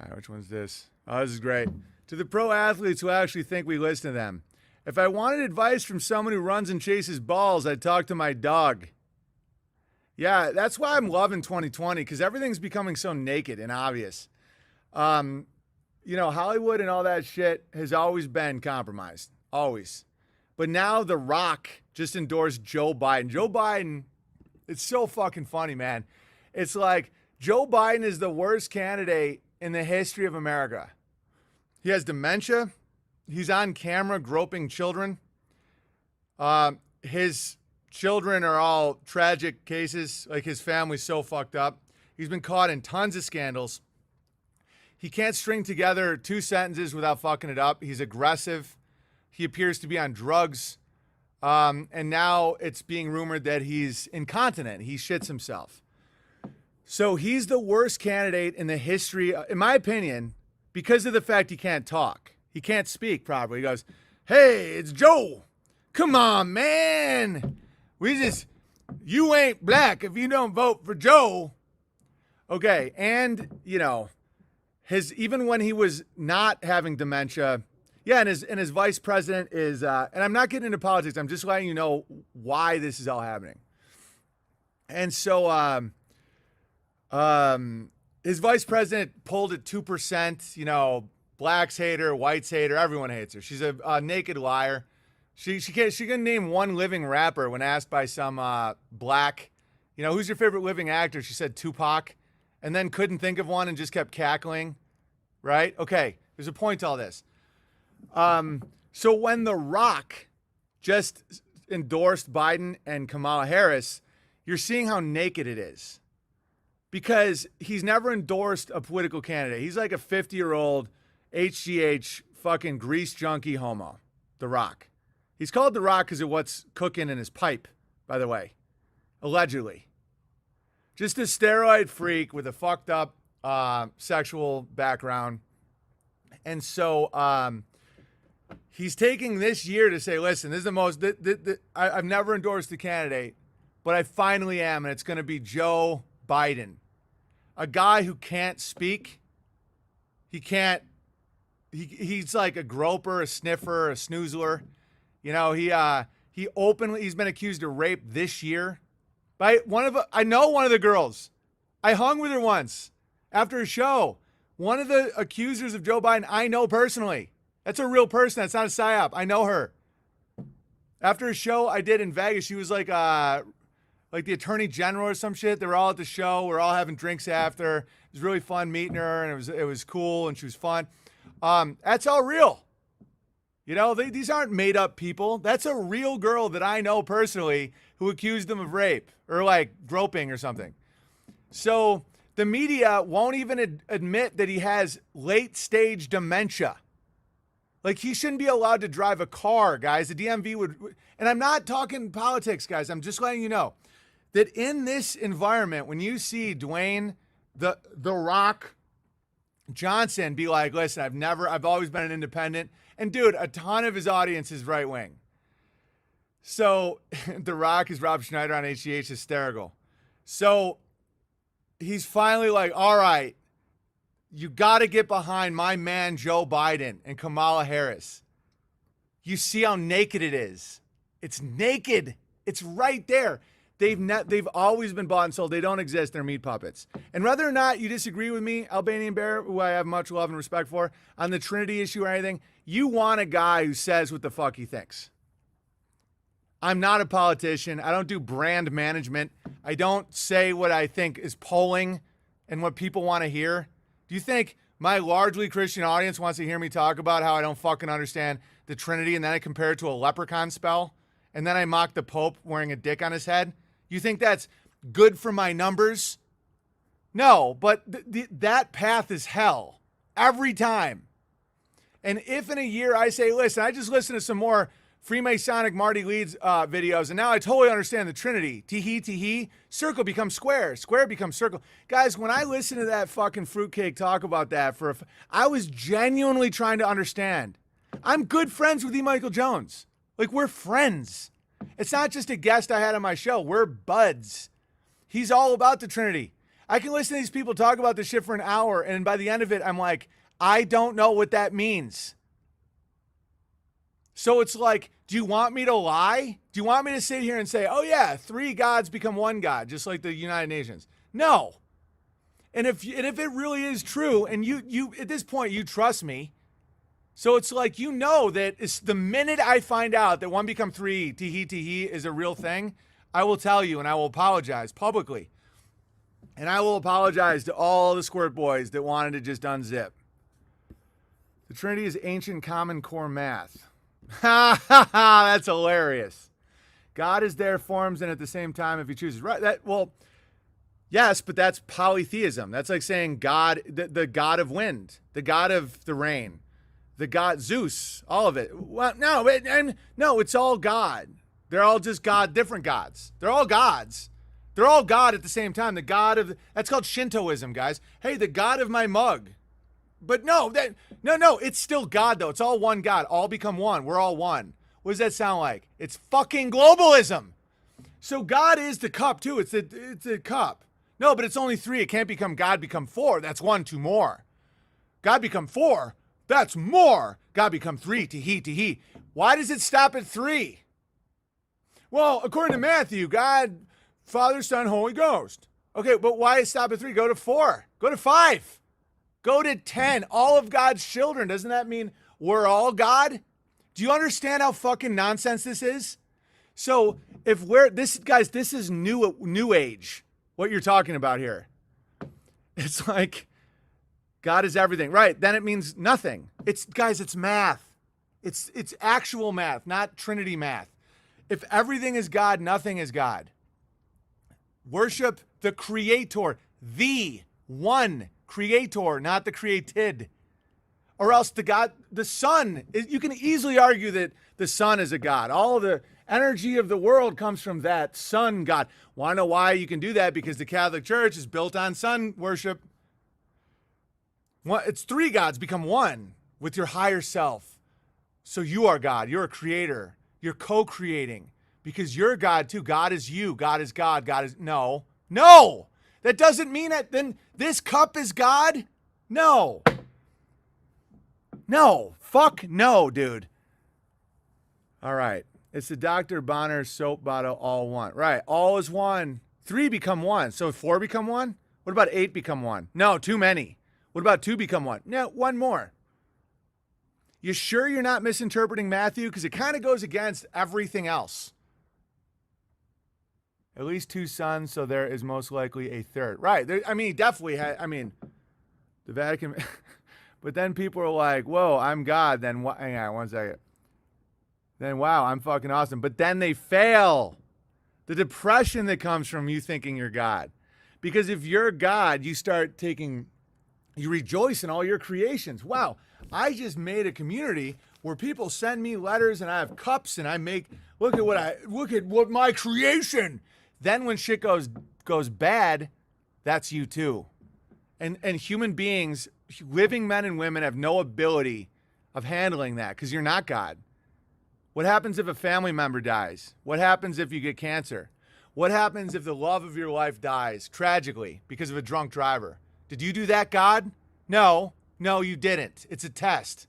All right, which one's this? Oh, this is great. To the pro athletes who actually think we listen to them. If I wanted advice from someone who runs and chases balls, I'd talk to my dog. Yeah, that's why I'm loving 2020, because everything's becoming so naked and obvious. Hollywood and all that shit has always been compromised. Always. But now The Rock just endorsed Joe Biden. Joe Biden, it's so fucking funny, man. It's like Joe Biden is the worst candidate in the history of America. He has dementia. He's on camera groping children. His children are all tragic cases. Like, his family's so fucked up. He's been caught in tons of scandals. He can't string together 2 sentences without fucking it up. He's aggressive. He appears to be on drugs. And now it's being rumored that he's incontinent. He shits himself. So he's the worst candidate in the history, in my opinion, because of the fact he can't talk. He can't speak properly. He goes, "Hey, it's Joe. Come on, man. You ain't black if you don't vote for Joe." Okay, and, even when he was not having dementia, and his vice president is, and I'm not getting into politics, I'm just letting you know why this is all happening. And so, his vice president pulled at 2%, blacks hate her, whites hate her, everyone hates her. She's a naked liar. She couldn't name one living rapper when asked by some black, who's your favorite living actor? She said Tupac, and then couldn't think of one and just kept cackling, right? Okay, there's a point to all this. So when The Rock just endorsed Biden and Kamala Harris, you're seeing how naked it is. Because he's never endorsed a political candidate. He's like a 50-year-old HGH fucking grease junkie homo, The Rock. He's called The Rock because of what's cooking in his pipe, by the way. Allegedly. Just a steroid freak with a fucked up sexual background. And so he's taking this year to say, listen, this is the most, I've never endorsed a candidate, but I finally am, and it's going to be Joe Biden. A guy who can't speak. He's like a groper, a sniffer, a snoozler. He's been accused of rape this year by I know one of the girls. I hung with her once after a show. One of the accusers of Joe Biden, I know personally. That's a real person. That's not a psyop. I know her. After a show I did in Vegas, she was like the attorney general or some shit. They were all at the show. We're all having drinks after. It was really fun meeting her, and it was cool, and she was fun. That's all real. These aren't made up people. That's a real girl that I know personally who accused them of rape or like groping or something. So the media won't even admit that he has late stage dementia. Like, he shouldn't be allowed to drive a car, guys. The DMV would, and I'm not talking politics, guys. I'm just letting you know that in this environment, when you see Dwayne, the Rock Johnson be like, listen, I've always been an independent. And dude, a ton of his audience is right wing. So The Rock is Rob Schneider on HGH, hysterical. So he's finally like, all right, you got to get behind my man, Joe Biden and Kamala Harris. You see how naked it is. It's naked. It's right there. They've always been bought and sold. They don't exist. They're meat puppets. And whether or not you disagree with me, Albanian Bear, who I have much love and respect for, on the Trinity issue or anything, you want a guy who says what the fuck he thinks. I'm not a politician. I don't do brand management. I don't say what I think is polling and what people want to hear. Do you think my largely Christian audience wants to hear me talk about how I don't fucking understand the Trinity and then I compare it to a leprechaun spell and then I mock the Pope wearing a dick on his head? You think that's good for my numbers? No, but that path is hell every time. And if in a year I say, listen, I just listened to some more Freemasonic Marty Leeds videos, and now I totally understand the Trinity. Tee-hee, circle becomes square, square becomes circle. Guys, when I listened to that fucking fruitcake talk about that, I was genuinely trying to understand. I'm good friends with E. Michael Jones. Like, we're friends. It's not just a guest I had on my show. We're buds. He's all about the Trinity. I can listen to these people talk about this shit for an hour, and by the end of it, I'm like, I don't know what that means. So it's like, do you want me to lie? Do you want me to sit here and say, oh yeah, 3 gods become 1 God, just like the United Nations? No. And if it really is true, and you at this point, you trust me, so it's like, you know that it's the minute I find out that 1 become 3, tee is a real thing, I will tell you, and I will apologize publicly. And I will apologize to all the squirt boys that wanted to just unzip. The Trinity is ancient common core math. Ha ha ha, that's hilarious. God is there, forms, and at the same time, if he chooses. Right, yes, but that's polytheism. That's like saying God, the God of wind, the God of the rain, the God, Zeus, all of it. Well, no, it's all God. They're all just God, different gods. They're all gods. They're all God at the same time. The God of, that's called Shintoism, guys. Hey, the God of my mug. But no, it's still God, though. It's all one God. All become one. We're all one. What does that sound like? It's fucking globalism. So God is the cup, too. It's a cup. No, but it's only 3. It can't become God become 4. That's 1, 2 more. God become 4. That's more. God become 3, tee. Why does it stop at 3? Well, according to Matthew, God, Father, Son, Holy Ghost. Okay, but why stop at 3? Go to 4. Go to 5. Go to 10. All of God's children. Doesn't that mean we're all God? Do you understand how fucking nonsense this is? So if this is new age, what you're talking about here. It's like God is everything. Right. Then it means nothing. It's math. It's actual math, not Trinity math. If everything is God, nothing is God. Worship the creator, the one creator, not the created. Or else the sun, you can easily argue that the sun is a God. All of the energy of the world comes from that sun God. Want to know why you can do that? Because the Catholic Church is built on sun worship. It's 3 gods become 1 with your higher self. So you are God. You're a creator. You're co-creating because you're God too. God is you. God is God. God is no. That doesn't mean that then this cup is God. No. Fuck no, dude. All right. It's the Dr. Bonner soap bottle all one. Right. All is one. 3 become 1. So 4 become 1? What about 8 become 1? No, too many. What about 2 become 1? No, 1 more. You sure you're not misinterpreting Matthew? Because it kind of goes against everything else. At least 2 sons, so there is most likely a 3rd. Right. He definitely had, the Vatican. But then people are like, whoa, I'm God. Then, hang on 1 second. Then, wow, I'm fucking awesome. But then they fail. The depression that comes from you thinking you're God. Because if you're God, you rejoice in all your creations. Wow, I just made a community where people send me letters and I have cups and I make, look at what my creation. Then when shit goes bad, that's you too. And human beings, living men and women, have no ability of handling that because you're not God. What happens if a family member dies? What happens if you get cancer? What happens if the love of your life dies tragically because of a drunk driver? Did you do that, God? No, you didn't. It's a test.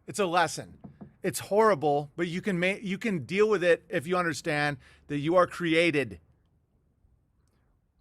It's a lesson. It's horrible, but you can deal with it if you understand that you are created.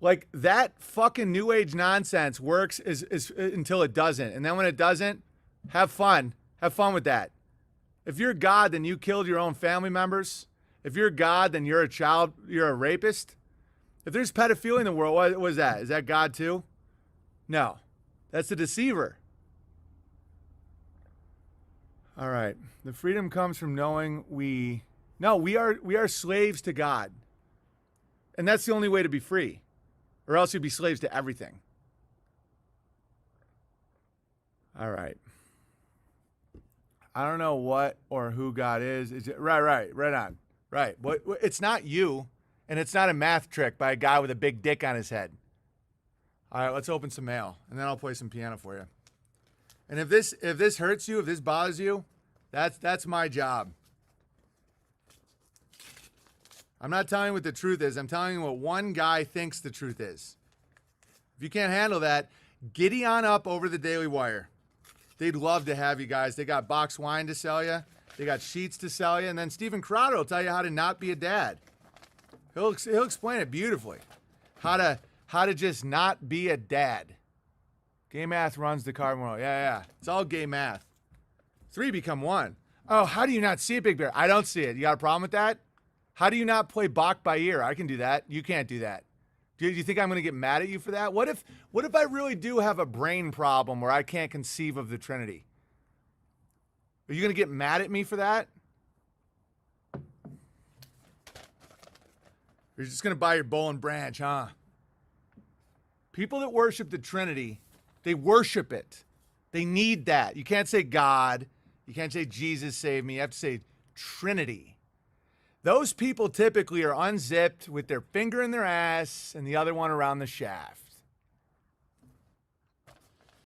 Like that fucking new age nonsense works is until it doesn't. And then when it doesn't, have fun. Have fun with that. If you're God, then you killed your own family members. If you're God, then you're a rapist. If there's pedophilia in the world, what is that? Is that God too? No. That's the deceiver. All right. The freedom comes from knowing we are slaves to God. And that's the only way to be free. Or else you'd be slaves to everything. All right. I don't know what or who God is. Right on. Right. It's not you, and it's not a math trick by a guy with a big dick on his head. All right, let's open some mail, and then I'll play some piano for you. And if this hurts you, if this bothers you, that's my job. I'm not telling you what the truth is. I'm telling you what one guy thinks the truth is. If you can't handle that, giddy on up over the Daily Wire. They'd love to have you guys. They got box wine to sell you. They got sheets to sell you. And then Steven Crowder will tell you how to not be a dad. He'll explain it beautifully. How to just not be a dad. Gay math runs the card world. Yeah. It's all gay math. 3 become 1. Oh, how do you not see it, Big Bear? I don't see it. You got a problem with that? How do you not play Bach by ear? I can do that. You can't do that. Do you think I'm going to get mad at you for that? What if I really do have a brain problem where I can't conceive of the Trinity? Are you going to get mad at me for that? You're just going to buy your bowl and branch, huh? People that worship the Trinity, they worship it. They need that. You can't say God. You can't say Jesus saved me. You have to say Trinity. Those people typically are unzipped with their finger in their ass and the other one around the shaft.